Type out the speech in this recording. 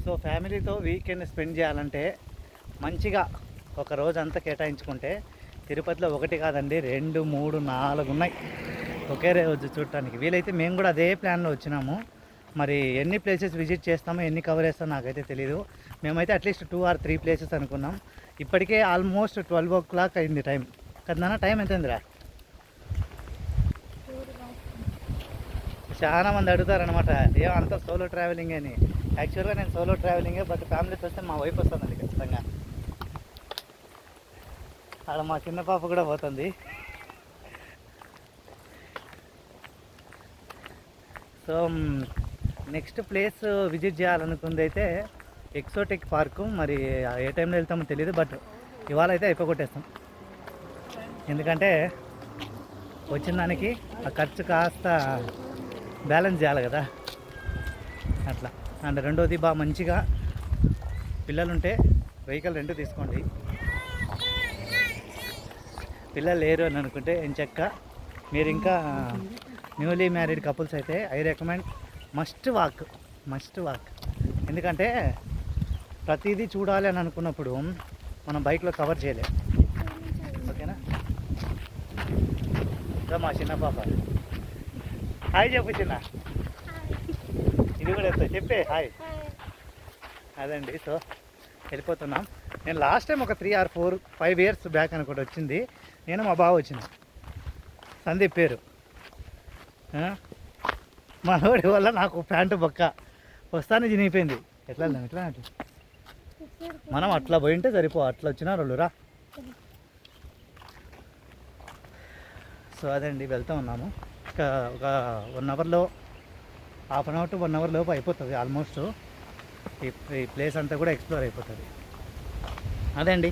So ఫ్యామిలీతో weekend spend చేయాలంటే మంచిగా ఒక రోజు అంతా కేటాయించుకుంటే తిరుపతిలో ఒకటి కాదండి 2, 3, 4 ఉన్నాయి ఒకే రోజు చూడటానికి. వీలైతే మేము కూడా అదే ప్లాన్లో వచ్చినాము. మరి ఎన్ని ప్లేసెస్ విజిట్ చేస్తామో ఎన్ని కవర్ చేస్తామో నాకైతే తెలియదు. మేమైతే అట్లీస్ట్ 2 or 3 ప్లేసెస్ అనుకున్నాం. ఇప్పటికే ఆల్మోస్ట్ 12 o'clock అయింది టైం కదా. టైం ఎంత అయిందిరా? చాలా మంది అడుగుతారనమాట ఏమంతా సోలో ట్రావెలింగ్ అని. యాక్చువల్గా నేను సోలో ట్రావెలింగే, బట్ ఫ్యామిలీతో వస్తే మా వైఫ్ వస్తుందండి ఖచ్చితంగా. అక్కడ మా చిన్న పాప కూడా పోతుంది. సో నెక్స్ట్ ప్లేస్ విజిట్ చేయాలనుకుంది అయితే ఎక్సోటిక్ పార్కు. మరి ఏ టైంలో వెళ్తామో తెలియదు, బట్ ఇవాళ అయితే అయిపోగొట్టేస్తాం. ఎందుకంటే వచ్చిన దానికి ఆ ఖర్చు కాస్త బ్యాలెన్స్ చేయాలి కదా అట్లా. అండ్ రెండోది బాగా మంచిగా పిల్లలుంటే వెహికల్ రెంట్ తీసుకోండి. పిల్లలు లేరు అని అనుకుంటే ఎంచక్క మీరు ఇంకా న్యూలీ మ్యారీడ్ కపుల్స్ అయితే ఐ రికమెండ్ మస్ట్ వాక్. ఎందుకంటే ప్రతిదీ చూడాలి అని అనుకున్నప్పుడు మనం బైక్లో కవర్ చేయలేం. ఓకేనా? మా చిన్న పాప హాయ్ చెప్పు చిన్న. ఇది కూడా చెప్తా, చెప్పే హాయ్. అదండి. సో వెళ్ళిపోతున్నాం. నేను లాస్ట్ టైం ఒక 3 or 4, 5 years బ్యాక్ అనుకుంటే వచ్చింది. నేను మా బావ వచ్చిన సందీప్ పేరు. మనోడి వల్ల నాకు ప్యాంటు బొక్క వస్తానే చినిగిపోయింది. ఎట్లా అట్లా మనం అట్లా పోయింటే సరిపో. అట్లా వచ్చినా వాళ్ళురా. సో అదండి, వెళ్తూ ఉన్నాము. ఇంకా ఒక 1 hourలో, ½ hour to 1 hour లోపు అయిపోతుంది ఆల్మోస్ట్. ఈ ప్లేస్ అంతా కూడా ఎక్స్ప్లోర్ అయిపోతుంది. అదే అండి.